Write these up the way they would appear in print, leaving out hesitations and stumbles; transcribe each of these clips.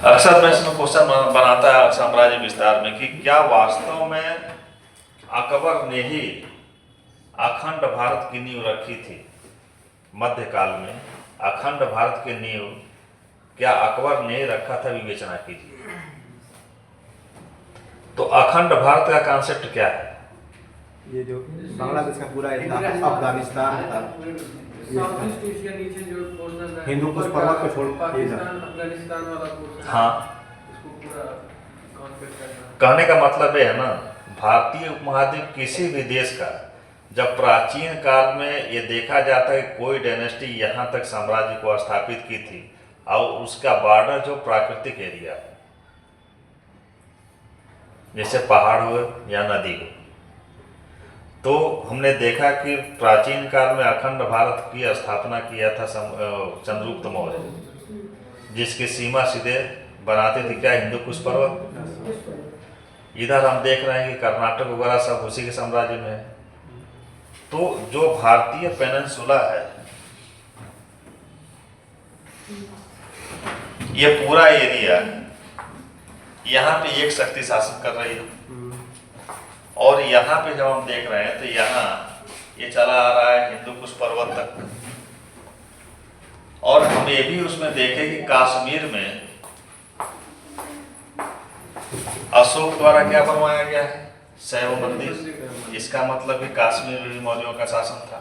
अक्सर मैं इसमें क्वेश्चन बनाता है साम्राज्य विस्तार में कि क्या वास्तव में अकबर ने ही अखंड भारत की नींव रखी थी। मध्यकाल में अखंड भारत की नींव क्या अकबर ने रखा था, विवेचना कीजिए। तो अखंड भारत का कॉन्सेप्ट क्या है? ये जो बांग्लादेश का पूरा इलाका, अफगानिस्तान था, हिंदू कुछ पर्वत को छोड़ अफगानिस्तान वाला पोर्शन। हाँ, इसको पूरा कॉन्क्वेस्ट करना। कहने का मतलब ये है ना, भारतीय उपमहाद्वीप किसी भी देश का जब प्राचीन काल में ये देखा जाता है कि कोई डायनेस्टी यहाँ तक साम्राज्य को स्थापित की थी और उसका बॉर्डर जो प्राकृतिक एरिया है, जैसे पहाड़ हो या नदी हो, तो हमने देखा कि प्राचीन काल में अखंड भारत की स्थापना किया था चंद्रगुप्त मौर्य, जिसकी सीमा सीधे बनाते थे क्या, हिंदू कुश पर्वत। इधर हम देख रहे हैं कि कर्नाटक वगैरह सब उसी के साम्राज्य में है। तो जो भारतीय पेनिनसुला है, ये पूरा एरिया यहाँ पे एक शक्ति शासन कर रही है, और यहाँ पे जब हम देख रहे हैं तो यहाँ ये चला आ रहा है हिंदू कुश पर्वत तक। और हम ये भी उसमें देखें कि कश्मीर में अशोक द्वारा क्या बनवाया गया है, शैव मंदिर। इसका मतलब कि कश्मीर में भी मौर्यों का शासन था।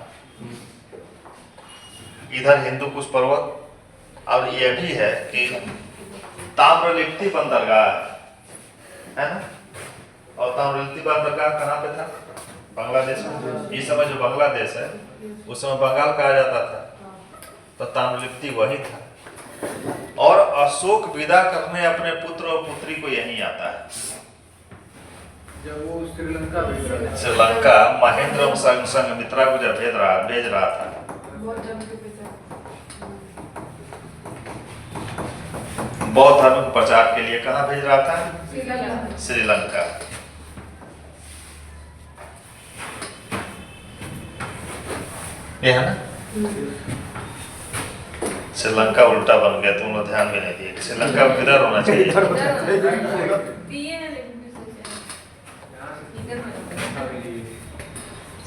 इधर हिंदू कुश पर्वत, और ये भी है कि ताम्रलिप्ति बंदरगाह है ना, और ताम्रलिप्ति बंदरगाह कहाँ पे था, बांग्लादेश में। इस समय जो बांग्लादेश है उस समय बंगाल कहा जाता था, तो ताम्रलिप्ति वही था। और अशोक विदा करने अपने पुत्र और पुत्री को यहीं आता है, जब वो श्रीलंका भेज रहा था। श्रीलंका महेंद्र संघमित्रा को जब भेज रहा था, बौद्ध धर्म के प्रचार के लिए कहाँ भेज रहा था, श्रीलंका। ये है ना, श्रीलंका उल्टा बन गया, तुम लोग ध्यान भी नहीं दिए। श्रीलंका किधर होना चाहिए?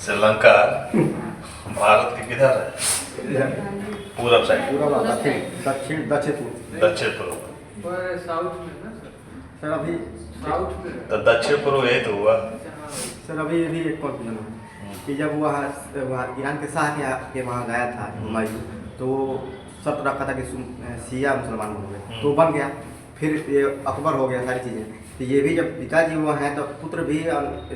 श्रीलंका भारत के किधर है? पूरब साइड, दक्षिण पूर्व। पर साउथ में ना सर अभी साउथ में। तो दक्षिण पूर्व यही तो हुआ। सर अभी भी एक कॉन्फ्यूजन है कि जब वहाँ ईरान के शाह के वहाँ गया था हुमायूं, तो शर्त रखा था कि शिया मुसलमान हो गए, तो बन गया। फिर ये अकबर हो गया, सारी चीज़ें। तो ये भी जब पिताजी वो हैं तो पुत्र भी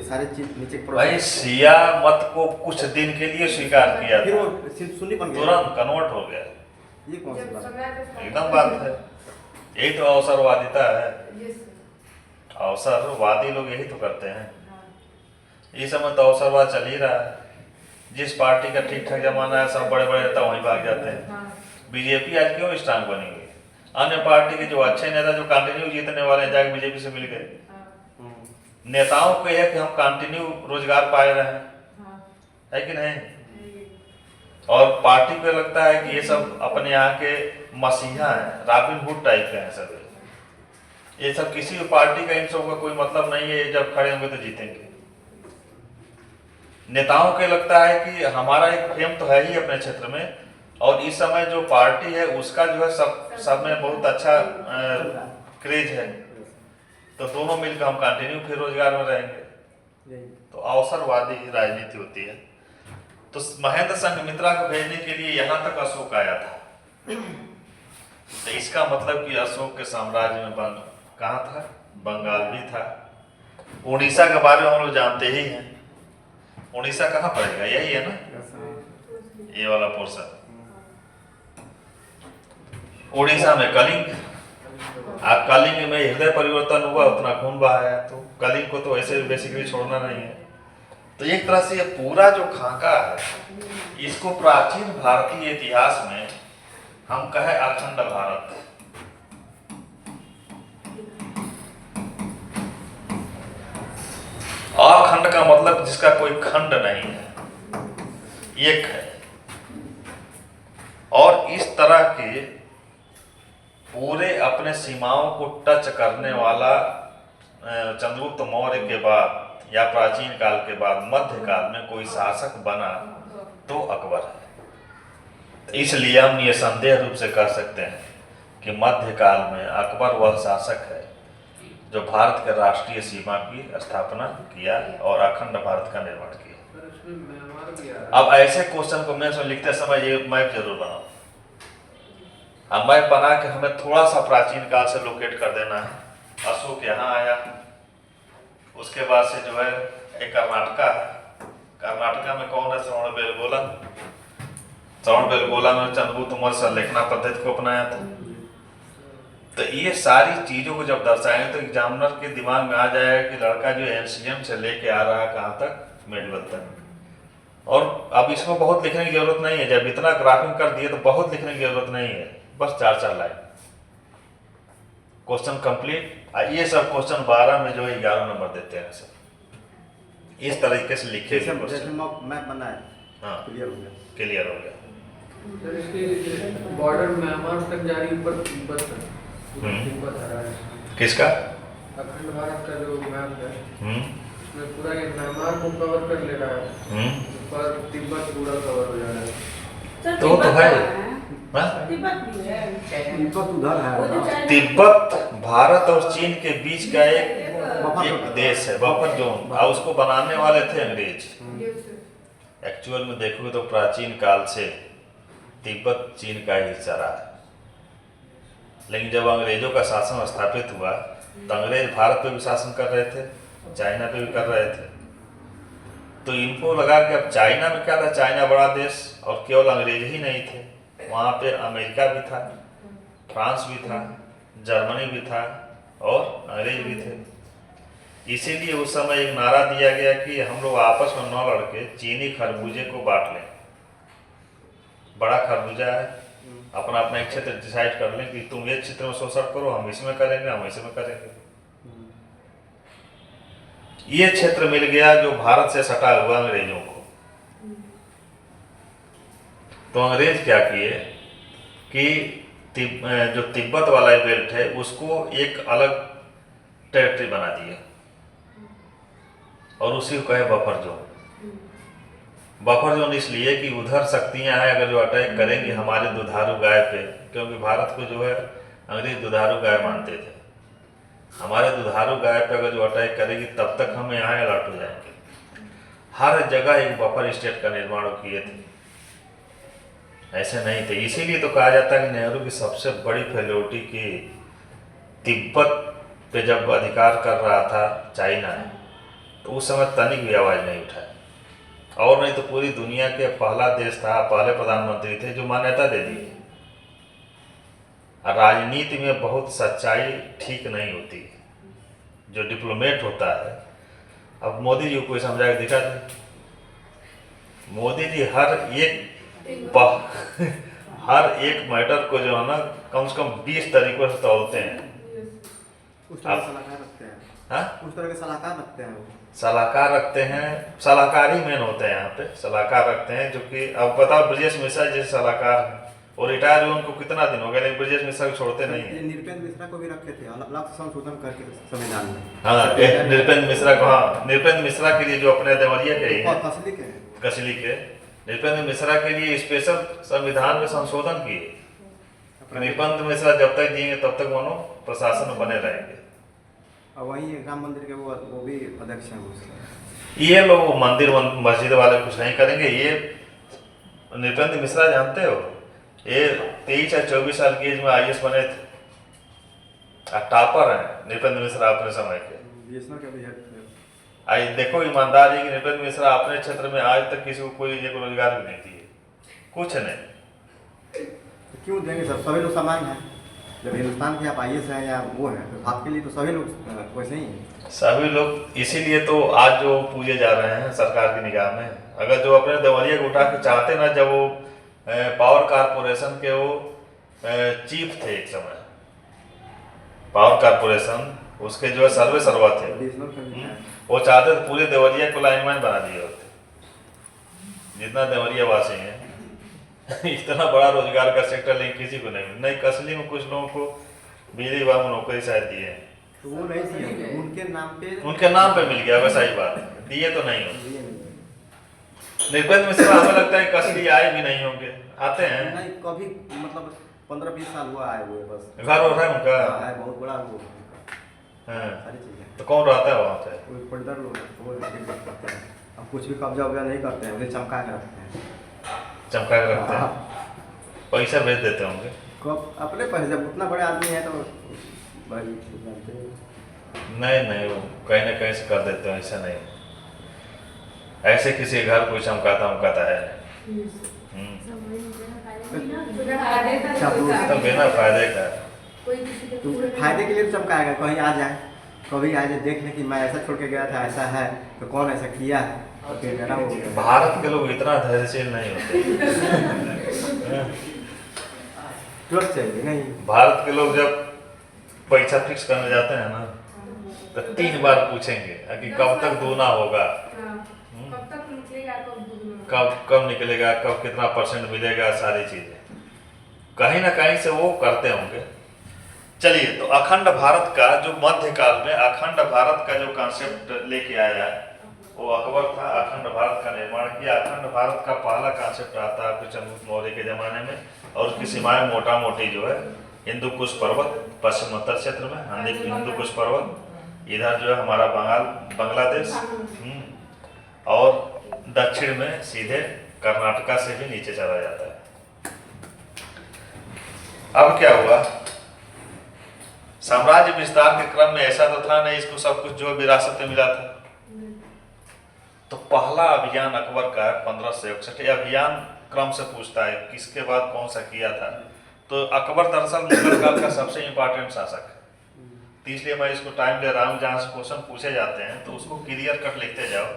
सारे चीज नीचे भाई शिया मत को कुछ दिन के लिए स्वीकार किया फिर था, वो सुन्नी बन गया, तुरंत कन्वर्ट हो गया। ये कौन सी बात है? एकदम बात है, यही तो अवसरवादिता है। अवसरवादी लोग यही तो करते हैं। इस समय तो अवसरवाद चल ही रहा है। जिस पार्टी का ठीक ठाक जमाना है, सब बड़े बड़े नेता वहीं भाग जाते हैं। बीजेपी आज क्यों स्ट्रांग बनी हुई? अन्य पार्टी के जो अच्छे नेता जो कंटिन्यू जीतने वाले हैं जाके बीजेपी से मिल गए। नेताओं को यह कि हम कंटिन्यू रोजगार पाए रहे हैं, है कि नहीं? और पार्टी को लगता है कि ये सब अपने यहाँ के मसीहा हैं, रॉबिन हुड टाइप के हैं सब। ये सब किसी भी पार्टी का इन सब का कोई मतलब नहीं है, जब खड़े होंगे तो जीतेंगे। नेताओं को लगता है कि हमारा एक फेम तो है ही अपने क्षेत्र में, और इस समय जो पार्टी है उसका जो है सब में बहुत अच्छा क्रेज है, तो दोनों मिलकर हम कंटिन्यू फिर रोजगार में रहेंगे। तो अवसरवादी राजनीति होती है। तो महेंद्र संघमित्रा को भेजने के लिए यहाँ तक अशोक आया था। तो इसका मतलब कि अशोक के साम्राज्य में कहाँ था, बंगाल भी था। उड़ीसा के बारे में हम लोग जानते ही हैं। उड़ीसा कहाँ पड़ेगा, यही है ना, ये वाला पोर्शन। उड़ीसा में कलिंग, कलिंग में हृदय परिवर्तन हुआ, उतना खून बहाया, तो कलिंग को तो ऐसे बेसिकली छोड़ना नहीं है। तो एक तरह से ये पूरा जो खाका है, इसको प्राचीन भारतीय इतिहास में हम कहे अखंड भारत। अखंड का मतलब जिसका कोई खंड नहीं है, एक है। और इस तरह के पूरे अपने सीमाओं को टच करने वाला चंद्रगुप्त मौर्य के बाद या प्राचीन काल के बाद मध्यकाल में कोई शासक बना तो अकबर है। इसलिए हम ये संदेह रूप से कह सकते हैं कि मध्यकाल में अकबर वह शासक है जो भारत के राष्ट्रीय सीमा की स्थापना किया और अखंड भारत का निर्माण किया। सर इसमें म्यांमार भी आ रहा अब ऐसे क्वेश्चन को मैं लिखते समय ये मैप जरूर बनाओ। अब मैप बना के हमें थोड़ा सा प्राचीन काल से लोकेट कर देना है। अशोक यहाँ आया, उसके बाद से जो है एक कर्नाटका है। कर्नाटका में कौन है? श्रवणबेलगोला। श्रवणबेलगोला में चंद्रगुप्त मौर्य संलेखना पद्धति को अपनाया था। तो ये सारी चीजों को जब दर्शाएंगे तो एग्जामिनर के दिमाग में आ जाएगा कि लड़का जो एनसीएम से लेके आ रहा है कहाँ तक, मेडवल तक। और अब इसमें बहुत लिखने की जरूरत नहीं है, जब इतना ग्राफिंग कर दिए तो बहुत लिखने की जरूरत नहीं है, बस 4-4 लाइन क्वेश्चन कंप्लीट। ये सब क्वेश्चन 12 में जो है 11 नंबर देते हैं सब। इस तरीके से लिखे जैसे क्वेश्चन। मैप बना है, हाँ, क्लियर हो गया। क्लियर हो गया। सर इसकी बॉर्डर म्यांमार तक जा रही, ऊपर तिब्बत है, तिब्बत आ रहा है। किसका? अखंड भारत का जो मैप है हम्म उसमें पूरा ये म्यांमार को कवर कर ले रहा है, ऊपर तिब्बत पूरा कवर हो जा रहा है। तो है हाँ? तिब्बत भी है। तिब्बत उधर है। तिब्बत भारत और चीन के बीच का एक देश है, बफर जोन, और उसको बनाने वाले थे अंग्रेज। एक्चुअल में देखोगे तो प्राचीन काल से तिब्बत चीन का ही हिस्सा रहा है। लेकिन जब अंग्रेजों का शासन स्थापित हुआ तो अंग्रेज भारत पे भी शासन कर रहे थे, चाइना पे भी कर रहे थे। तो इनको लगा कि अब चाइना में क्या था, चाइना बड़ा देश और केवल अंग्रेज ही नहीं थे, वहाँ पे अमेरिका भी था, फ्रांस भी था, जर्मनी भी था और अंग्रेज भी थे। इसीलिए उस समय एक नारा दिया गया कि हम लोग आपस में न लड़के चीनी खरबूजे को बांट लें। बड़ा खरबूजा है, अपना अपना एक क्षेत्र डिसाइड कर लें कि तुम एक क्षेत्र में शोषण करो, हम इसमें करेंगे, हम इसमें करेंगे। ये क्षेत्र मिल गया जो भारत से सटा हुआ अंग्रेजों को। तो अंग्रेज क्या किए कि जो तिब्बत वाला बेल्ट है उसको एक अलग टेरिटरी बना दिया और उसी को कहे बफर जोन। बफर जोन इसलिए कि उधर शक्तियां हैं अगर जो अटैक करेंगी हमारे दुधारू गाय पे, क्योंकि भारत को जो है अंग्रेज दुधारू गाय मानते थे। हमारे दुधारू गाय पे अगर जो अटैक करेगी तब तक हम यहाँ अलर्ट हो जाएंगे। हर जगह एक बफर स्टेट का निर्माण किए थे, ऐसे नहीं थे। इसीलिए तो कहा जाता है कि नेहरू की सबसे बड़ी फेल्योरिटी की तिब्बत पे जब अधिकार कर रहा था चाइना तो उस समय तनिक भी आवाज नहीं उठाया, और नहीं तो पूरी दुनिया के पहला देश था, पहले प्रधानमंत्री थे जो मान्यता दे दी। राजनीति में बहुत सच्चाई ठीक नहीं होती, जो डिप्लोमेट होता है। अब मोदी जी को कोई समझा के दिखा दे, मोदी जी हर एक मैटर को जो है ना कम से कम 20 तरीकों से तोड़ते हैं। उस तरह के सलाहकार रखते हैं। हाँ, उस तरह के सलाहकार रखते हैं वो। सलाहकार रखते हैं, सलाहकार ही मेन होते हैं यहाँ पे। सलाहकार रखते हैं जो कि अब बताओ ब्रजेश मिश्रा जैसे सलाहकार हैं और रिटायर हुए उनको कितना दिन हो गया, लेकिन ब्रजेश मिश्रा को छोड़ते नहीं है। निरपेंद्र मिश्रा को भी रखे थे अलग से संशोधन करके संविधान में। हाँ, नृपेंद्र मिश्रा को, हाँ नृपेंद्र मिश्रा के लिए जो अपने देवरिया के ही हैं, कसली के नृपेंद्र मिश्रा के लिए स्पेशल संविधान में संशोधन किए। नृपेंद्र मिश्रा जब तक जिएंगे तब तक मानो प्रशासन में बने रहेंगे। और वही राम मंदिर के वो भी अध्यक्ष हैं उसके। ये लोग मंदिर मस्जिद वाले कुछ नहीं करेंगे। ये नृपेंद्र मिश्रा जानते हो, ये 23 या 24 साल की एज में IAS बने थे, टॉपर हैं नृपेंद्र मिश्रा अपने समय के। बीएसएनएल का भी है। आई देखो ईमानदारी कि नृपेंद्र मिश्रा अपने क्षेत्र में आज तक किसी को कोई एक रोजगार भी नहीं दिए, कुछ नहीं। क्यों देंगे सर, सभी लोग समान हैं। जब हिंदुस्तान के आप IAS हैं या वो हैं तो आपके लिए तो सभी लोग वैसे ही हैं। सभी लोग इसीलिए तो आज जो पूजे जा रहे हैं सरकार की निगाह में। अगर जो अपने देवरिया को उठा के चाहते ना, जब वो पावर कारपोरेशन के वो चीफ थे एक समय, पावर कारपोरेशन उसके जो है सर्वे सर्वा थे, वो चाहते थे पूरे देवरिया को लाइनमैन बना दिए होते। जितना देवरिया वासी हैं इतना बड़ा रोजगार का सेक्टर लेकिन किसी को नहीं। कसली में कुछ लोगों को बिजली विभाग में नौकरी शायद दिए हैं। तो वो नहीं दिए, उनके नाम पे उनके नाम पे मिल गया, वैसा ही बात है, दिए तो नहीं हो। दिए नहीं। निर्पेंद्र मिश्रा हमें लगता है कसली आए भी नहीं होंगे, आते हैं नहीं कभी, मतलब 15-20 साल हुआ आए हुए बस। घर हो रहा है उनका। हाँ, है बहुत बड़ा वो उनका, हाँ। सारी चीजें। तो कौन रहता है वहाँ पे? कोई पर्दा लोग वो करते हैं, अब कुछ भी कब्जा वब्जा नहीं करते हैं, उन्हें चमका के रखते हैं। चमका के रखते हैं, हाँ। पैसा भेज देते होंगे। कब अपने पैसे, जब उतना बड़े आदमी है तो भाई जानते हैं। नहीं वो कहीं ना कहीं से कर देते हो, ऐसा नहीं, ऐसे किसी के घर कोई चमकाता उमकाता है नहीं। तो बिना फायदे का। तो फायदे के लिए तो चमकाएगा, कहीं आ जाए, कभी आ जाए देखने कि मैं ऐसा छोड़ के गया था, ऐसा है तो कौन ऐसा किया है, तो फिर मेरा वो भारत के लोग इतना धैर्यशील नहीं होते। तुरंत चाहिए नहीं। भारत के लोग जब पैसा फिक्स करने जाते हैं ना, तो 3 बार पूछेंगे कि कब तक दूना होगा, कब निकलेगा, कब कितना % मिलेगा, सारी चीजें कहीं ना कहीं से वो करते होंगे। चलिए, तो अखंड भारत का जो मध्यकाल में अखंड भारत का जो कॉन्सेप्ट लेके आया, वो अकबर था। अखंड भारत का निर्माण किया। अखंड भारत का पहला कॉन्सेप्ट आता है चंद्रगुप्त मौर्य के जमाने में, और उसकी सीमाएं मोटा मोटी जो है, हिंदू कुश पर्वत पश्चिमोत्तर क्षेत्र में, हिंदू कुश पर्वत, इधर जो है हमारा बांग्लादेश, और दक्षिण में सीधे कर्नाटका से भी नीचे चला जाता है। अब क्या हुआ, साम्राज्य विस्तार के क्रम में ऐसा तो था नहीं, इसको सब कुछ जो विरासत में मिला था। तो पहला अभियान अकबर का 1561, अभियान क्रम से पूछता है किसके बाद कौन सा किया था। तो अकबर दरअसल मुगल काल का सबसे इंपॉर्टेंट शासक है, तो इसलिए मैं इसको टाइम ले रहा हूँ। जहाँ से क्वेश्चन पूछे जाते हैं तो उसको क्लियर कट लिखते जाओ।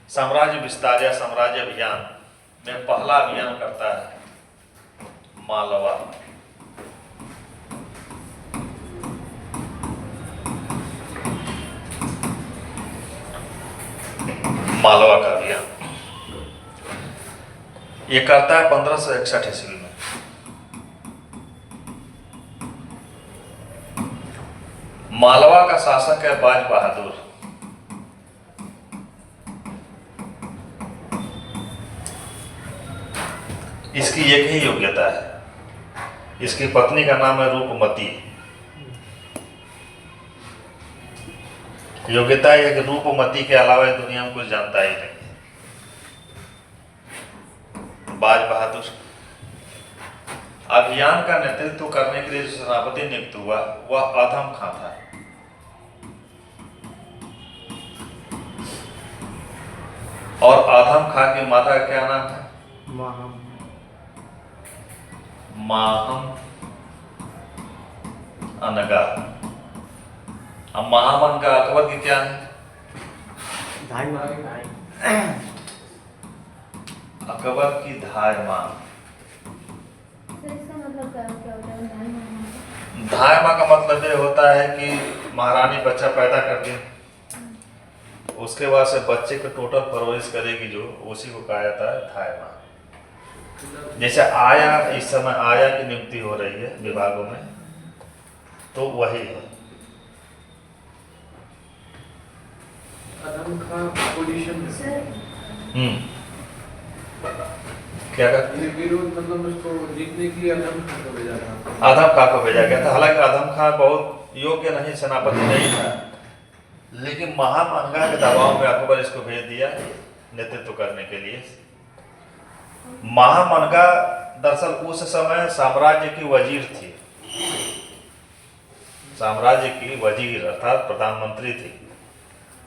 साम्राज्य विस्तार या साम्राज्य अभियान में पहला अभियान करता है मालवा। मालवा का अभियान ये करता है 1561 ईस्वी में। मालवा का शासक है बाज बहादुर। इसकी एक ही योग्यता है, इसकी पत्नी का नाम है रूपमती। योग्यता यह कि रूपमती के अलावा इस दुनिया में कुछ जानता ही नहीं। बाज बहादुर अभियान का नेतृत्व करने के लिए जो सेनापति नियुक्त हुआ वह आदम खां था। और आदम खां की माता का क्या नाम था? माहम अनगा। अब माहम अनगा अकबर की क्या है? अकबर की धाय मां। धाय मां का मतलब ये होता है कि महारानी बच्चा पैदा कर दी, उसके बाद से बच्चे को टोटल परवरिश करेगी, जो उसी को कहा जाता है धाय मां। जैसे आया, इस समय आया की नियुक्ति हो रही है विभागों में, तो वही है। आदम खां पोजीशन क्या विरोध, मतलब उसको जीतने के लिए आदम खां को भेजा था। आदम खां को भेजा गया था। हालांकि आदम खां बहुत योग्य नहीं, सेनापति नहीं था, लेकिन महामंगा के दबाव में अकबर इसको भेज दिया नेतृत्व करने के लिए। महामंगा दरअसल उस समय साम्राज्य की वजीर थी, साम्राज्य की वजीर अर्थात प्रधानमंत्री थी।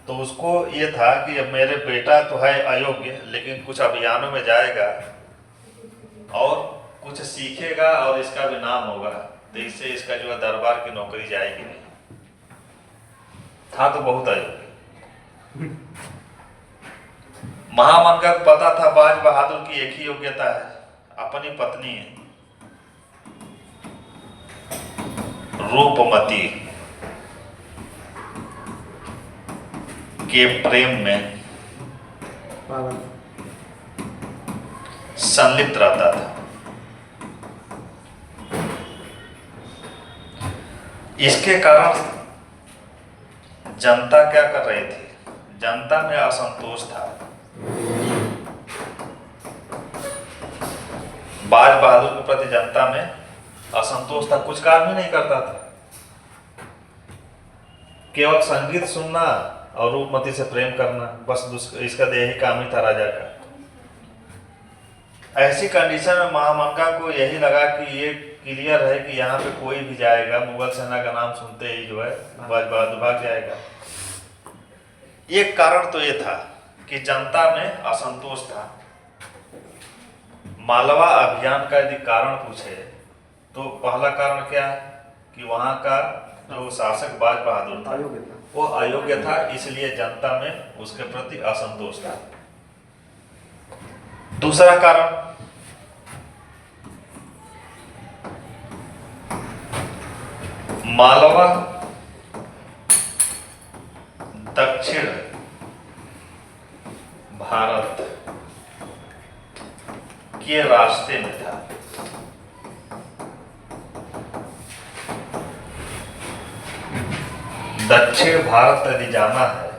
तो उसको ये था कि अब मेरे बेटा तो है अयोग्य, लेकिन कुछ अभियानों में जाएगा और कुछ सीखेगा और इसका भी नाम होगा, तो इससे इसका जो है दरबार की नौकरी जाएगी नहीं। था तो बहुत अयोग्य। महामंगा को पता था बाज बहादुर की एक ही योग्यता है, अपनी पत्नी है रूपमती के प्रेम में संलिप्त रहता था। इसके कारण जनता क्या कर रही थी, जनता में असंतोष था। बाज बहादुर के प्रति जनता में असंतोष था, कुछ काम ही नहीं करता था, केवल संगीत सुनना और रूपमती से प्रेम करना, बस इसका यही काम ही था राजा का। ऐसी कंडीशन में महामंगा को यही लगा कि ये क्लियर है कि यहाँ पे कोई भी जाएगा, मुगल सेना का नाम सुनते ही जो है बाज बहादुर भाग जाएगा। एक कारण तो ये था कि जनता में असंतोष था। मालवा अभियान का यदि कारण पूछे तो पहला कारण क्या है कि वहाँ का जो शासक बाज बहादुर था वो अयोग्य था, इसलिए जनता में उसके प्रति असंतोष था। दूसरा कारण मालवा दक्षिण भारत के रास्ते में था। दक्षिण भारत यदि जाना है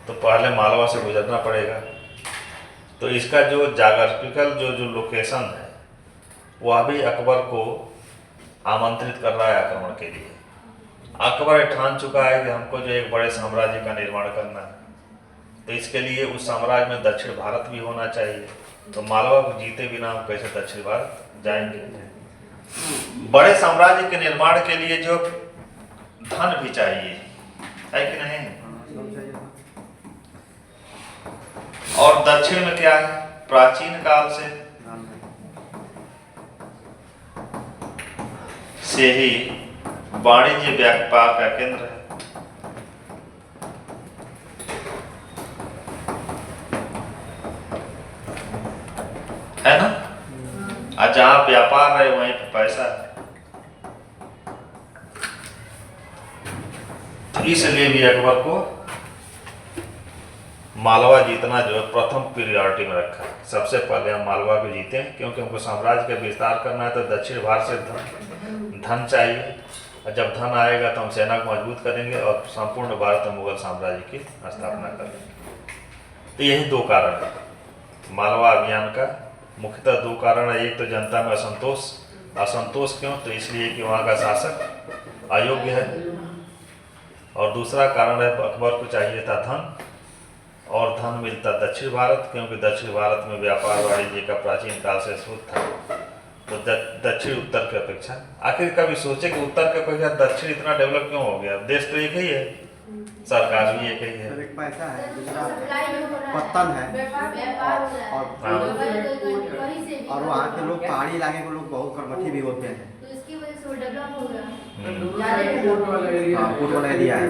तो पहले मालवा से गुजरना पड़ेगा। तो इसका जो जाग्राफिकल जो लोकेशन है वह भी अकबर को आमंत्रित कर रहा है आक्रमण के लिए। अकबर ठान चुका है कि हमको जो एक बड़े साम्राज्य का निर्माण करना है, तो इसके लिए उस साम्राज्य में दक्षिण भारत भी होना चाहिए। तो मालवा को जीते बिना हम कैसे दक्षिण भारत जाएंगे। बड़े साम्राज्य के निर्माण के लिए जो धन भी चाहिए है कि नहीं, और दक्षिण में क्या है, प्राचीन काल से ही वाणिज्य व्यापार का केंद्र है ना। और जहां व्यापार है वहीं पे पैसा है, तो इसलिए भी अकबर को मालवा जीतना जो है प्रथम प्रियोरिटी में रखा। सबसे पहले हम मालवा को जीते हैं, क्योंकि हमको साम्राज्य का विस्तार करना है, तो दक्षिण भारत से धन चाहिए, और जब धन आएगा तो हम सेना को मजबूत करेंगे और संपूर्ण भारत में मुगल साम्राज्य की स्थापना करेंगे। तो यही दो कारण है मालवा अभियान का। मुख्यतः दो कारण है, एक तो जनता में असंतोष। असंतोष क्यों, तो इसलिए कि वहाँ का शासक अयोग्य है, और दूसरा कारण है अकबर को चाहिए था धन, और धन मिलता दक्षिण भारत, क्योंकि दक्षिण भारत में व्यापार वाणिज्य का प्राचीन काल से स्रोत था। तो दक्षिण उत्तर की अपेक्षा, आखिर कभी सोचे कि उत्तर की अपेक्षा दक्षिण इतना डेवलप क्यों हो गया। देश तो एक ही है, सरकार भी एक ही है, एक पैसा है, दूसरा पत्तन है, और वहाँ के लोग पहाड़ी इलाके के लोग बहुत कर्मठी भी होते हैं, तो इसकी वजह से वो डेवलप हो रहा पोर्ट वाला एरिया हाँ, पोर्ट वाला एरिया है।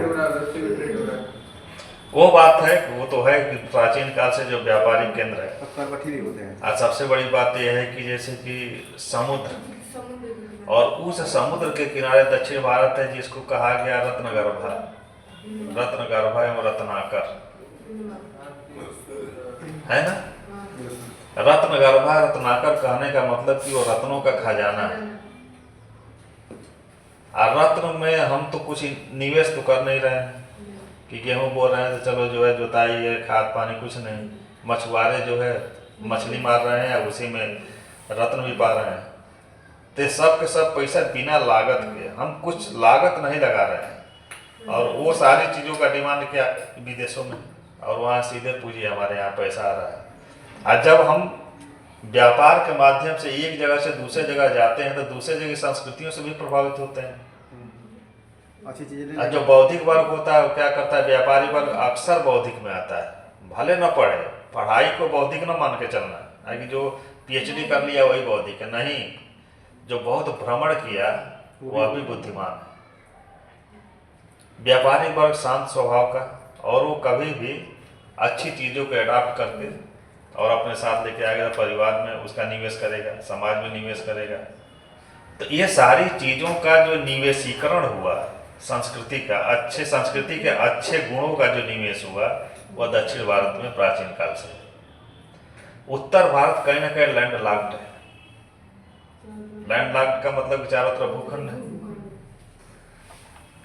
वो बात है, वो तो है कि प्राचीन काल से जो व्यापारिक केंद्र है, कर्मठी भी होते हैं। आज सबसे बड़ी बात यह है कि जैसे कि समुद्र, और उस समुद्र के किनारे दक्षिण भारत है जिसको कहा गया रत्नगर्भा, रत्नगर्भा एवं रत्नाकर, है ना। रत्नगर्भा रत्नाकर कहने का मतलब कि वो रत्नों का खजाना है। और रत्न में हम तो कुछ निवेश तो कर नहीं रहे हैं कि गेहूं बो रहे हैं तो चलो जो है जुताई है, खाद पानी कुछ नहीं। मछुआरे जो है मछली मार रहे हैं, उसी में रत्न भी पा रहे हैं। तो सब के सब पैसा बिना लागत के, हम कुछ लागत नहीं लगा रहे हैं, और वो सारी चीज़ों का डिमांड क्या विदेशों में, और वहाँ सीधे पूंजी हमारे यहाँ पैसा आ रहा है। और जब हम व्यापार के माध्यम से एक जगह से दूसरे जगह जाते हैं तो दूसरे जगह की संस्कृतियों से भी प्रभावित होते हैं। अच्छी चीजें। और जो बौद्धिक वर्ग होता है वो क्या करता है, व्यापारी वर्ग अक्सर बौद्धिक में आता है, भले न पढ़े, पढ़ाई को बौद्धिक न मान के चलना है कि जो पीएचडी कर लिया वही बौद्धिक है, नहीं। जो बहुत भ्रमण किया वह भी बुद्धिमान है। व्यापारी वर्ग शांत स्वभाव का, और वो कभी भी अच्छी चीज़ों को अडॉप्ट करके और अपने साथ लेके आएगा, परिवार में उसका निवेश करेगा, समाज में निवेश करेगा। तो ये सारी चीज़ों का जो निवेशीकरण हुआ संस्कृति का, अच्छे संस्कृति के अच्छे गुणों का जो निवेश हुआ वह दक्षिण भारत में प्राचीन काल से। उत्तर भारत कहीं ना कहीं लैंड लॉक्ड है। लैंड लॉक्ड का मतलब चारों तरफ भूखंड है,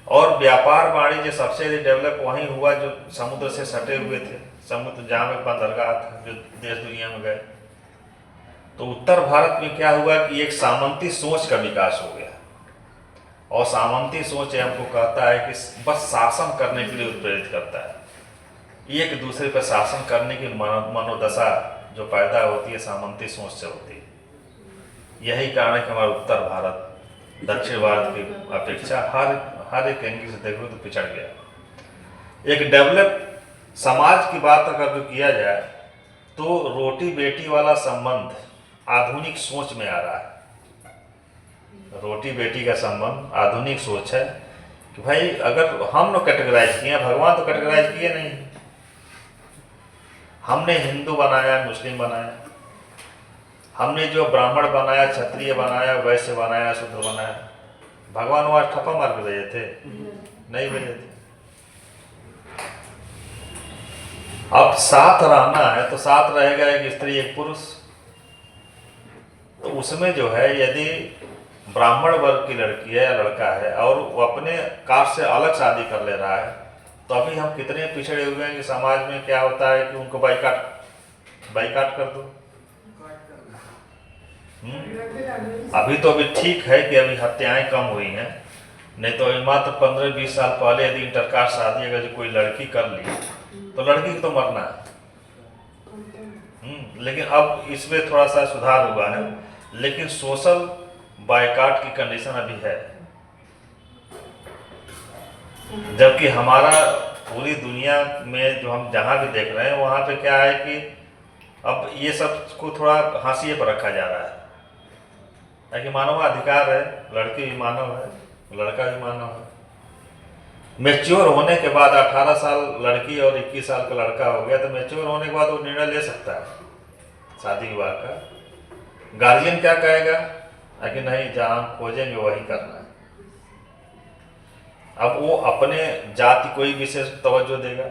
और व्यापार वाणिज्य सबसे अधिक डेवलप वहीं हुआ जो समुद्र से सटे हुए थे, समुद्र जहाँ में बंदरगाह था, जो देश दुनिया में गए। तो उत्तर भारत में क्या हुआ कि एक सामंती सोच का विकास हो गया, और सामंती सोच हमको कहता है कि बस शासन करने के लिए उत्प्रेरित करता है, एक दूसरे पर शासन करने की मनोदशा जो पैदा होती है सामंती सोच से होती है। यही कारण है कि हमारा उत्तर भारत दक्षिण भारत की अपेक्षा हर एक एंगल से देखो तो पिछड़ गया। एक डेवलप समाज की बात अगर जो किया जाए तो रोटी बेटी वाला संबंध आधुनिक सोच में आ रहा है। रोटी बेटी का संबंध आधुनिक सोच है कि भाई अगर हम लोग कैटेगराइज किए, भगवान तो कैटेगराइज किए नहीं, हमने हिंदू बनाया, मुस्लिम बनाया, हमने जो ब्राह्मण बनाया, क्षत्रिय बनाया, वैश्य बनाया, शूद्र बनाया। भगवान वहां ठप्पा मार के भेजे थे? नहीं भेजे थे। अब साथ रहना है तो साथ रहेगा एक स्त्री एक पुरुष। तो उसमें जो है यदि ब्राह्मण वर्ग की लड़की है या लड़का है और वो अपने कास्ट से अलग शादी कर ले रहा है, तो अभी हम कितने पिछड़े हुए हैं कि समाज में क्या होता है कि उनको बाइकाट कर दो। अभी तो अभी ठीक है कि अभी हत्याएं कम हुई हैं, नहीं तो अभी मात्र 15-20 साल पहले यदि इंटरकास्ट शादी अगर कोई लड़की कर ली तो लड़की की तो मरना है। लेकिन अब इसमें थोड़ा सा सुधार हुआ है, लेकिन सोशल बायकाट की कंडीशन अभी है। जबकि हमारा पूरी दुनिया में जो हम जहाँ भी देख रहे हैं वहाँ पे क्या है कि अब ये सब को थोड़ा हाशिए पर रखा जा रहा है कि मानव अधिकार है, लड़की भी मानव है, लड़का भी मानव है। मैच्योर होने के बाद 18 साल लड़की और 21 साल का लड़का हो गया तो मैच्योर होने के बाद वो निर्णय ले सकता है शादी विवाह का। गार्जियन क्या कहेगा कि नहीं, जहाँ खोजेंगे वही करना है। अब वो अपने जाति कोई विशेष तवज्जो देगा।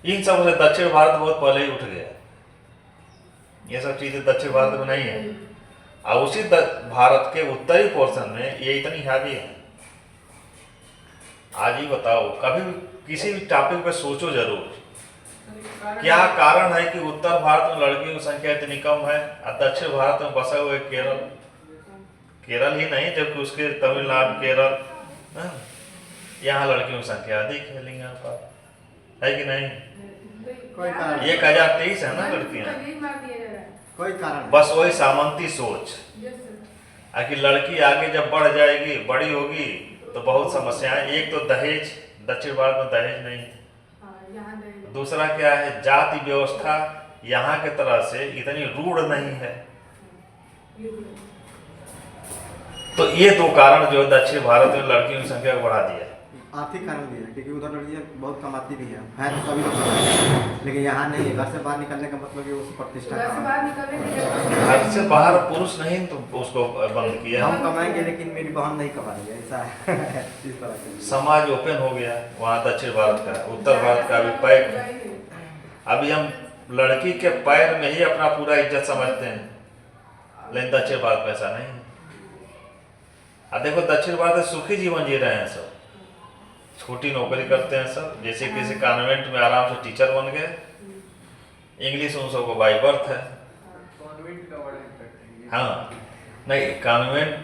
इन सब से दक्षिण भारत बहुत पहले ही उठ गया। ये सब चीजें दक्षिण भारत में नहीं है, और उसी भारत के उत्तरी पोर्शन में ये इतनी हावी है। आज ही बताओ, कभी भी किसी भी टॉपिक पे सोचो जरूर, क्या कारण है कि उत्तर भारत में लड़कियों की संख्या इतनी कम है और दक्षिण भारत में बसा हुआ है केरल ही नहीं, जबकि उसके तमिलनाडु, केरल, यहाँ लड़कियों की संख्या अधिक है लिंगा पर, है कि नहीं? 1023 है ना लड़कियां। कोई कारण बस वही सामंती सोच कि लड़की आगे जब बढ़ जाएगी, बड़ी होगी तो बहुत समस्याएं। एक तो दहेज, दक्षिण भारत में दहेज नहीं। दूसरा क्या है, जाति व्यवस्था यहाँ के तरह से इतनी रूढ़ नहीं है। तो ये दो कारण जो दक्षिण भारत में लड़कियों की संख्या को बढ़ा दिया। आर्थिक कारण भी है, क्योंकि उधर लड़कियाँ बहुत कमाती भी है तो सभी लोग, लेकिन यहाँ नहीं है। घर से बाहर निकलने का मतलब ये उस प्रतिष्ठा घर से बाहर पुरुष नहीं तो उसको बंद किया। हम कमाएंगे लेकिन मेरी बहन नहीं कमा रही है, ऐसा है। इस तरह से समाज ओपन हो गया वहाँ दक्षिण भारत का। उत्तर भारत का अभी पैर, अभी हम लड़की के पैर में ही अपना पूरा इज्जत समझते हैं, लेकिन दक्षिण भारत में ऐसा नहीं है। देखो दक्षिण भारत में सुखी जीवन जी रहे हैं सब, छोटी नौकरी करते हैं सब, जैसे किसी कॉन्वेंट में आराम से टीचर बन गए, इंग्लिश उन सबको बाई बर्थ है। कॉन्वेंट का बड़ा इफेक्ट है। हाँ, नहीं, कॉन्वेंट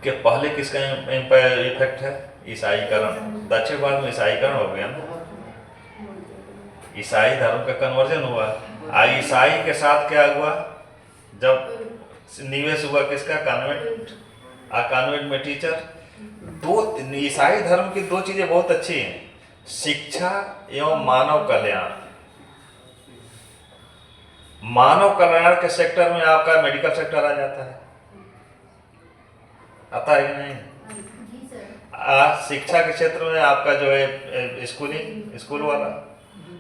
के पहले किसका इफेक्ट है? ईसाईकरण। दक्षिण भारत में ईसाईकरण हो गया ना, ईसाई धर्म का कन्वर्जन हुआ। ईसाई के साथ क्या हुआ, जब निवेश हुआ किसका? कॉन्वेंट। कॉन्वेंट में टीचर। दो ईसाई धर्म की दो चीजें बहुत अच्छी हैं, शिक्षा एवं मानव कल्याण। मानव कल्याण के सेक्टर में आपका मेडिकल सेक्टर आ जाता है, आता है कि नहीं? जी सर। शिक्षा के क्षेत्र में आपका जो है स्कूल वाला,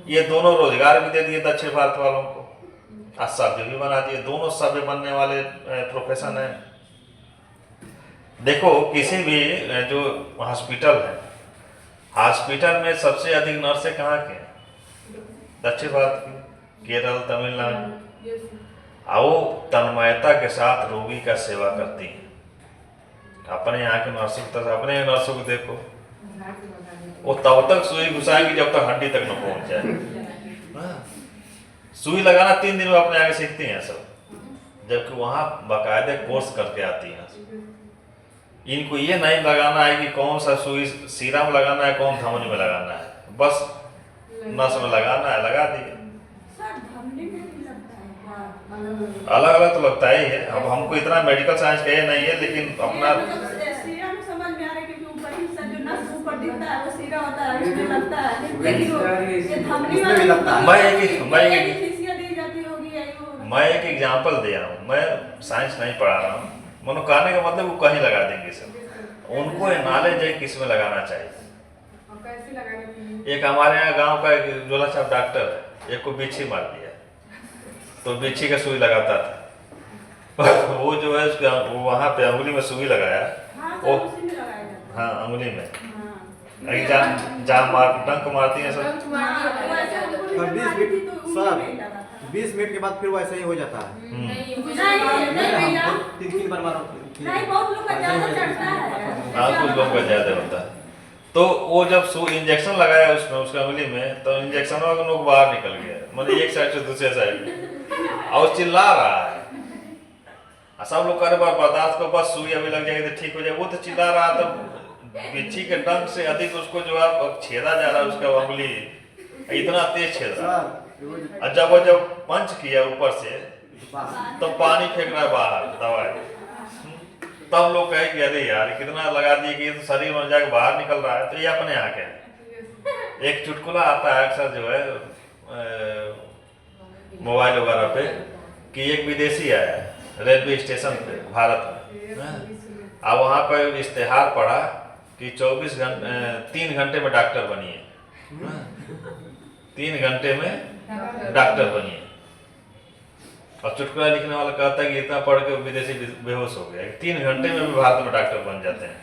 ये दोनों रोजगार भी दे दिए दक्षिण भारत वालों को, और सभ्य भी बना दिए। दोनों सभ्य बनने वाले प्रोफेशन है। देखो किसी भी जो हॉस्पिटल है, हॉस्पिटल में सबसे अधिक नर्सें कहाँ के? दक्षिण भारत की, केरल, तमिलनाडु। वो तन्मयता के साथ रोगी का सेवा करती हैं। अपने यहाँ के नर्सों की तरह अपने यहाँ नर्सों को देखो, वो तब तक सुई घुसाएंगी जब तक हड्डी तक न पहुंच जाए। हाँ। सुई लगाना 3 दिन में अपने आगे सीखती हैं सब, जबकि वहाँ बाकायदे कोर्स करके आती हैं। इनको ये नहीं लगाना है कि कौन सा सुई सीरा में लगाना है, कौन धमनी में लगाना है, बस नस में लगाना है, लगा दिए। अलग अलग तो लगता ही है। अब हमको इतना मेडिकल साइंस का ये नहीं है, लेकिन अपना सीरा में समझ में आ रहा है कि ऊपर ही जो नस ऊपर दिखता है वो सीरा होता है, उसमें लगता है, लेकिन ये धमनी इसमें भी लगता है। मैं एक एग्जांपल दे रहा हूँ, मैं साइंस नहीं पढ़ा रहा हूँ, मनो कहने का मतलब वो कहीं लगा देंगे सब, उनको नॉलेज है किस में लगाना चाहिए। एक हमारे यहाँ गांव का एक जोला साहब डॉक्टर है, एक को बिच्छी मार दिया तो बिच्छी का सुई लगाता था वो जो है उसका वहाँ पे अंगुली में सुई लगाया, वो हाँ अंगुली में जाम डंक मारती है सब। 20 मिनट के बाद फिर वो ऐसा ही हो जाता है। 3 बार मारो। हाँ कुछ लोग का ज्यादा होता है। तो वो जब इंजेक्शन लगाया उसमें उसके अंगुली में, तो इंजेक्शन का नोक बाहर निकल गया, मतलब एक साइड से दूसरे साइड, और चिल्ला रहा है। सब लोग करे बार बर्दाश्त को, बस सुई अभी लग जाएगी तो ठीक हो जाए। वो तो चिल्ला रहा, तो बिच्छी के डंक से अधिक उसको जो है छेदा जा रहा है, उसका अंगुली इतना तेज छेद रहा है। और जब वो पंच किया ऊपर से तो पानी फेंक रहा है बाहर दवाई, तब लोग कहे कि अरे यार कितना लगा दिए कि ये तो शरीर में जाके बाहर निकल रहा है। तो ये अपने यहाँ के एक चुटकुला आता है अक्सर जो है मोबाइल वगैरह पे, कि एक विदेशी आया रेलवे स्टेशन पे भारत में, अब वहाँ पर इश्तेहार पड़ा कि 3 घंटे में डॉक्टर बनिए, 3 घंटे में डॉक्टर बनिए। और चुटकुला लिखने वाला कहता है कि इतना पढ़ के विदेशी बेहोश हो गया, 3 घंटे में भी भारत में डॉक्टर बन जाते हैं।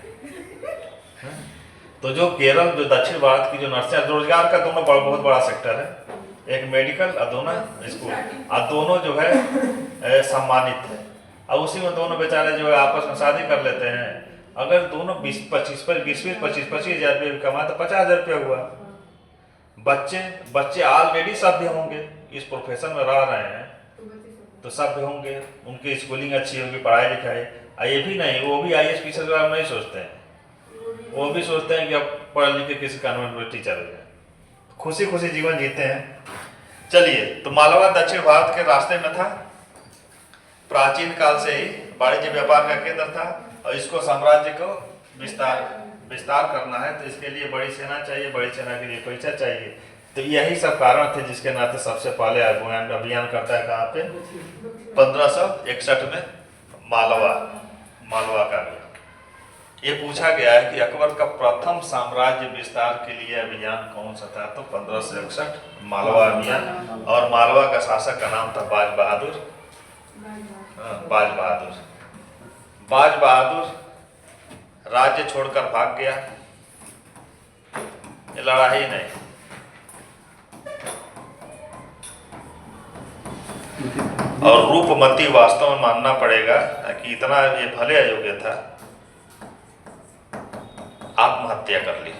तो जो केरल, जो दक्षिण भारत की जो नर्सें, रोजगार का दोनों बहुत बड़ा सेक्टर है, एक मेडिकल और दोनों स्कूल, और दोनों जो है सम्मानित है। और उसी में दोनों बेचारे जो है आपस में शादी कर लेते हैं। अगर दोनों 20-25 हज़ार रुपये कमाए तो 50,000 रुपया हुआ। बच्चे ऑलरेडी सभ्य होंगे, इस प्रोफेशन में रह रहे हैं तो सभ्य होंगे, उनकी स्कूलिंग अच्छी होगी, पढ़ाई लिखाई। ये भी नहीं, वो भी IAS पीछे नहीं सोचते हैं, वो भी सोचते हैं कि अब पढ़ लिख के किसी कॉन्वेंट में टीचर हो जाए, खुशी खुशी जीवन जीते हैं। चलिए, तो मालवा दक्षिण भारत के रास्ते में था, प्राचीन काल से ही वाणिज्य व्यापार का केंद्र था, और इसको साम्राज्य को विस्तार करना है तो इसके लिए बड़ी सेना चाहिए, बड़ी सेना के लिए पैसा चाहिए। तो यही सब कारण थे जिसके नाते सबसे पहले अभियान करता है कहाँ पे, 1561 में मालवा का अभियान। ये पूछा गया है कि अकबर का प्रथम साम्राज्य विस्तार के लिए अभियान कौन सा था, तो 1561 मालवा अभियान। और मालवा का शासक का नाम था बाज बहादुर। बाज बहादुर राज्य छोड़कर भाग गया, ये लड़ाई नहीं। और रूपमती वास्तव में मानना पड़ेगा कि इतना ये भले अयोग्य था, आत्महत्या कर ली।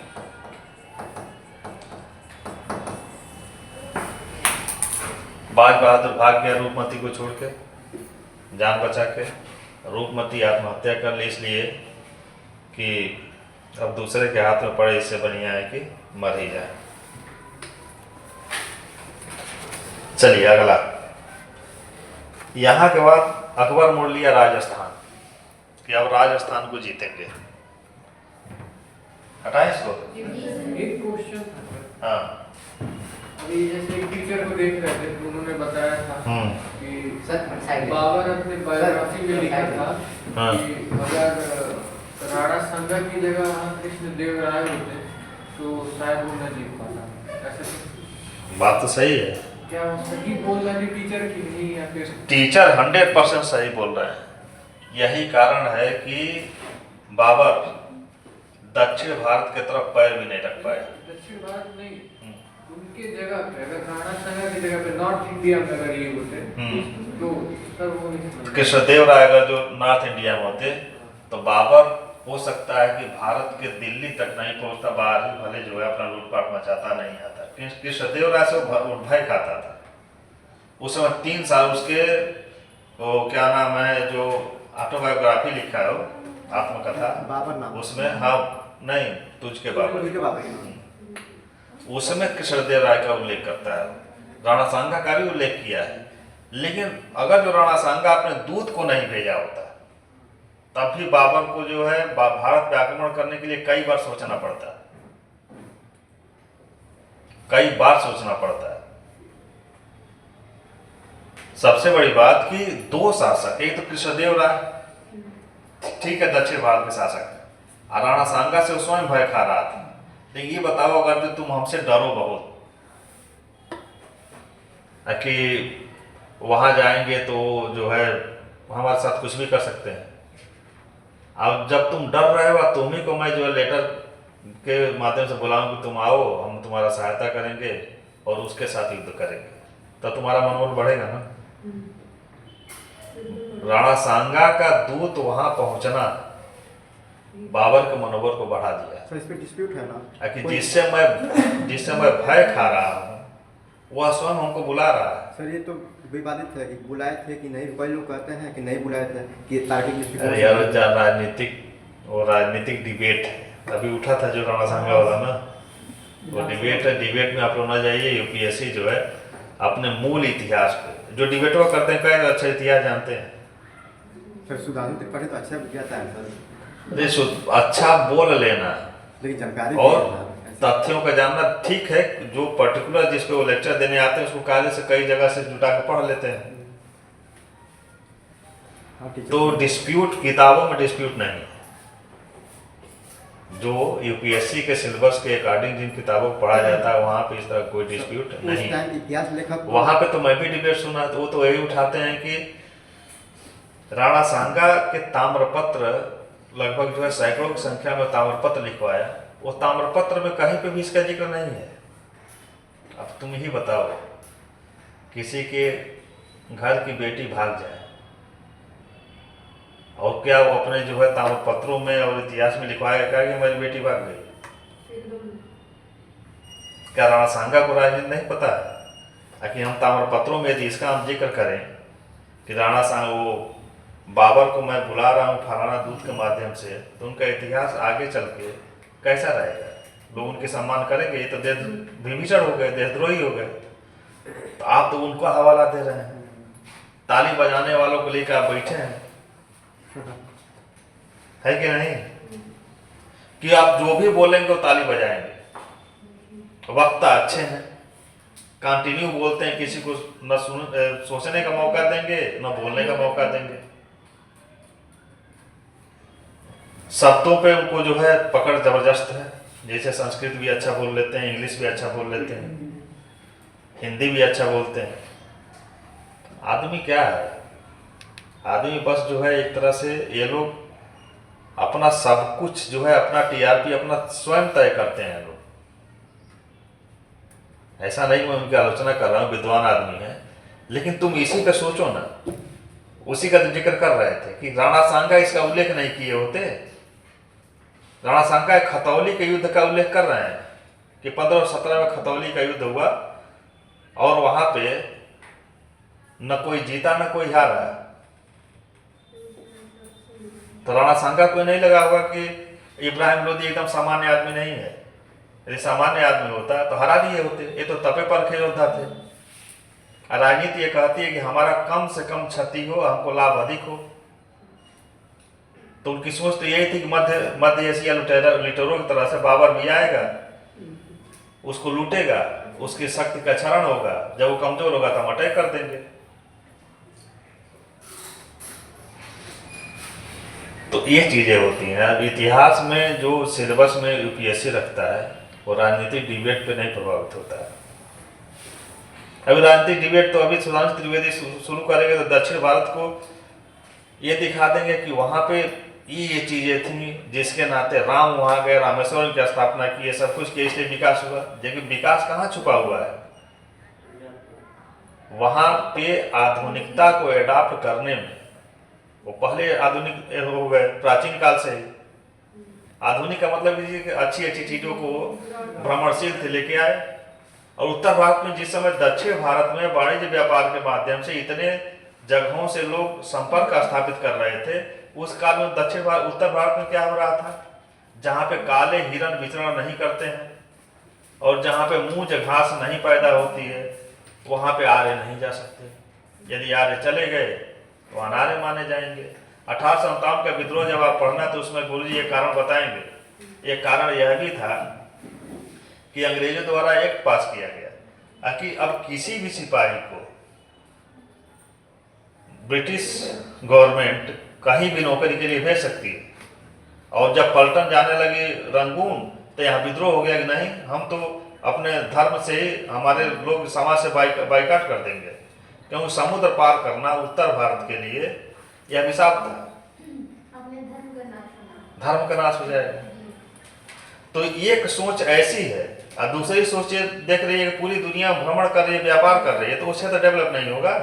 बाज बहादुर भाग गया रूपमती को छोड़ के, जान बचा के। रूपमती आत्महत्या कर ली इसलिए कि अब दूसरे के हाथ में पड़े, इससे बढ़िया है कि मर ही जाए। चलिए अगला, यहाँ के बाद अकबर मोड़ लिया राजस्थान, कि अब राजस्थान को जीतेंगे। हटाएं इसको। एक क्वेश्चन, हाँ अभी जैसे एक टीचर को देख रहे थे तो उन्होंने बताया था कि बाबर अपने बायोग्राफी में लिखा था कि अगर राणा संगा की जगह वहाँ कृष्णदेव राय होते तो शायद वो न जीत पाता। ऐसा बात तो सही है। क्या सही बोल रहा है टीचर की नहीं, या फिर टीचर 100% सही बोल रहे हैं। यही कारण है कि बाबर दक्षिण भारत के तरफ पैर भी नहीं रख पाए। दक्षिण भारत नहीं, उनके जगह पे अगर राणा संगा की जगह पे नॉर्थ इंडिया में अगर ये होते तो सर वो नहीं। कृष्णदेव राय अगर जो नॉर्थ इंडिया में होते तो बाबर हो सकता है कि भारत के दिल्ली तक नहीं पहुंचता, बाहर ही भले जो है अपना लूटपाट मचाता नहीं आता। कृष्णदेव राय से वो भय खाता था। उस समय 3 साल उसके वो क्या नाम है जो ऑटोबायोग्राफी लिखा है वो आत्मकथा, बाबर नाम उसमें हाँ नहीं तुझके बाबर, उसके बाबर के नाम। उसमें कृष्णदेव राय का उल्लेख करता है, राणा सांगा का भी उल्लेख किया है। लेकिन अगर जो राणा सांगा अपने दूत को नहीं भेजा होता तब भी बाबर को जो है भारत पे आक्रमण करने के लिए कई बार सोचना पड़ता है, कई बार सोचना पड़ता है। सबसे बड़ी बात कि 2 शासक, एक तो कृष्णदेव राय ठीक है दक्षिण भारत के शासक है, और राणा सांगा से स्वयं भय खा रहा था। लेकिन ये बताओ अगर जो तुम हमसे डरो बहुत कि वहां जाएंगे तो जो है हमारे साथ कुछ भी कर सकते हैं, अब जब तुम डर रहे हो तुम ही को मैं जो है लेटर के माध्यम से बुलाऊं कि तुम आओ, हम तुम्हारा सहायता करेंगे और उसके साथ युद्ध करेंगे, तो तुम्हारा मनोबल बढ़ेगा ना। राणा सांगा का दूत वहां पहुंचना बाबर के मनोबल को बढ़ा दिया। सर इस पे डिस्प्यूट है ना कि जिससे मैं भय खा रहा हूँ वह स्वयं हमको बुला रहा है। सर ये तो विवादित है कि बुलाए थे कि नहीं, कई लोग कहते हैं कि नहीं बुलाए थे कि तार्किक अरे यार राजनीतिक डिबेट अभी उठा था जो राणा सांगा वाला ना, वो डिबेट है। डिबेट में आप लोग ना जाइए, यूपीएससी जो है अपने मूल इतिहास पे जो डिबेट वो करते हैं कई अच्छा इतिहास जानते हैं। सर सुधांशु त्रिपाठी तो अच्छा जाता है सर, अरे अच्छा बोल लेना लेकिन जानकारी और भी है सर। तथ्यों का जानना ठीक है, जो पर्टिकुलर जिसपे वो लेक्चर देने आते हैं उसको कायदे से कई जगह से जुटा के पढ़ लेते हैं। हाँ, टीचर तो डिस्प्यूट किताबों में डिस्प्यूट नहीं है। जो यूपीएससी के सिलेबस के अकॉर्डिंग जिन किताबों को पढ़ा जाता है वहाँ पे इस तरह कोई डिस्प्यूट उस नहीं है। टाइम इतिहास लेखक वहाँ पे तो मैं भी डिबेट सुना तो वो तो यही उठाते हैं कि राणा सांगा के ताम्रपत्र लगभग जो है सैकड़ों की संख्या में ताम्रपत्र लिखवाया, वो ताम्रपत्र में कहीं पे भी इसका जिक्र नहीं है। अब तुम ही बताओ, किसी के घर की बेटी भाग जाए और क्या वो अपने जो है ताम्रपत्रों में और इतिहास में लिखवाएगा क्या कि मेरी बेटी भाग गई? क्या राणा सांगा को राजनीति नहीं पता है कि हम ताम्रपत्रों में यदि इसका हम जिक्र करें कि राणा सांगा वो बाबर को मैं बुला रहा हूँ फलाना दूत के माध्यम से, तो उनका इतिहास आगे चल के कैसा रहेगा? लोग उनके सम्मान करेंगे? ये तो विभीषण हो गए, देशद्रोही हो गए। तो आप तो उनको हवाला दे रहे हैं, ताली बजाने वालों को लेकर आप बैठे हैं, है कि नहीं? कि आप जो भी बोलेंगे वो ताली बजाएंगे। वक्ता अच्छे हैं, कंटिन्यू बोलते हैं, किसी को न सोचने का मौका देंगे न बोलने का मौका देंगे। शब्दों पे उनको जो है पकड़ जबरदस्त है, जैसे संस्कृत भी अच्छा बोल लेते हैं, इंग्लिश भी अच्छा बोल लेते हैं, हिंदी भी अच्छा बोलते हैं। आदमी क्या है? आदमी बस जो है एक तरह से ये लोग अपना सब कुछ जो है अपना टीआरपी अपना स्वयं तय करते हैं लोग। ऐसा नहीं मैं उनकी आलोचना कर रहा हूँ, विद्वान आदमी है, लेकिन तुम इसी पे सोचो ना। उसी का जिक्र कर रहे थे कि राणा सांगा इसका उल्लेख नहीं किए होते। राणा सांगा खतौली के युद्ध का उल्लेख कर रहे हैं कि 1517 में खतौली का युद्ध हुआ और वहां पे न कोई जीता न कोई हारा। तो राणा सांगा कोई नहीं लगा होगा कि इब्राहिम लोधी एकदम सामान्य आदमी नहीं है। यदि सामान्य आदमी होता तो हरा दिए होते। ये तो तपे परखे योद्धा थे। राजनीति ये कहती है कि हमारा कम से कम क्षति हो, हमको लाभ अधिक हो। तो उनकी सोच तो यही थी कि मध्य एशिया लुटेरों की तरह से बाबर भी आएगा, उसको लूटेगा, उसकी शक्ति का क्षरण होगा, जब वो कमजोर होगा तो हम अटैक कर देंगे। तो ये चीजें होती हैं। अब इतिहास में जो सिलेबस में यूपीएससी रखता है वो राजनीतिक डिबेट पे नहीं प्रभावित होता है। अभी राजनीतिक डिबेट तो अभी सुधांशु त्रिवेदी शुरू करेंगे तो दक्षिण भारत को ये दिखा देंगे कि वहां पे ये चीजें थी जिसके नाते राम वहां गए, रामेश्वरम की स्थापना की, ये सब कुछ किया, इसलिए विकास हुआ। लेकिन विकास कहाँ छुपा हुआ है? वहां पे आधुनिकता को एडॉप्ट करने में वो पहले आधुनिक हो गए प्राचीन काल से ही। आधुनिक का मतलब कि अच्छी अच्छी चीजों को भ्रमणशील थे लेके आए। और उत्तर भारत में जिस समय दक्षिण भारत में वाणिज्य व्यापार के माध्यम से इतने जगहों से लोग संपर्क स्थापित कर रहे थे, उस काल में उत्तर भारत में क्या हो रहा था, जहाँ पे काले हिरण विचरण नहीं करते हैं और जहाँ पे मूंज घास नहीं पैदा होती है, वहाँ पे आर्य नहीं जा सकते। यदि आर्य चले गए तो अनार्य माने जाएंगे। 1857 का विद्रोह जब आप पढ़ना तो उसमें गुरुजी ये कारण बताएंगे। एक कारण यह भी था कि अंग्रेजों द्वारा एक्ट पास किया गया कि अब किसी भी सिपाही को ब्रिटिश गवर्नमेंट कहीं भी नौकरी के लिए भेज सकती है। और जब पलटन जाने लगी रंगून तो यहाँ विद्रोह हो गया कि नहीं, हम तो अपने धर्म से ही हमारे लोग समाज से बाइकाट कर देंगे, क्योंकि समुद्र पार करना उत्तर भारत के लिए यह अभिशाप था, अपने धर्म का नाश हो जाएगा। तो एक सोच ऐसी है और दूसरी सोच ये देख रही है कि पूरी दुनिया भ्रमण कर रही है, व्यापार कर रही है, तो उससे तो डेवलप नहीं होगा।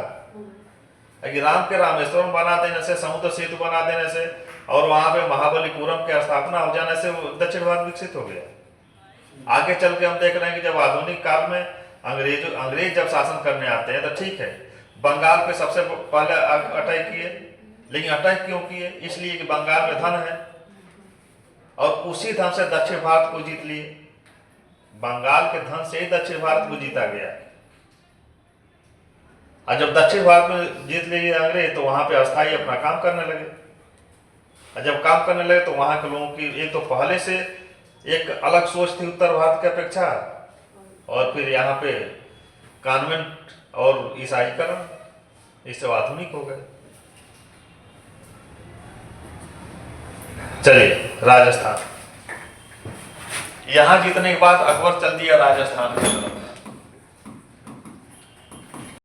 कि राम के रामेश्वरम बना देने से, समुद्र सेतु बना देने से और वहां पे महाबलीपुरम की स्थापना हो जाने से दक्षिण भारत विकसित हो गया। आगे चल के हम देख रहे हैं कि जब आधुनिक काल में अंग्रेज जब शासन करने आते हैं तो ठीक है, बंगाल पे सबसे पहले अटैक किए, लेकिन अटैक क्यों किए? इसलिए कि बंगाल में धन है और उसी धन से दक्षिण भारत को जीत लिए। बंगाल के धन से ही दक्षिण भारत को जीता गया। और जब दक्षिण भारत में जीत लिए अंग्रेज तो वहां पे अस्थायी अपना काम करने लगे। और जब काम करने लगे तो वहां के लोगों की एक तो पहले से एक अलग सोच थी उत्तर भारत की अपेक्षा, और फिर यहाँ पे कॉन्वेंट और ईसाईकरण, इससे आधुनिक हो गए। चलिए राजस्थान, यहाँ जीतने के बाद अकबर चल दिया राजस्थान की तरफ।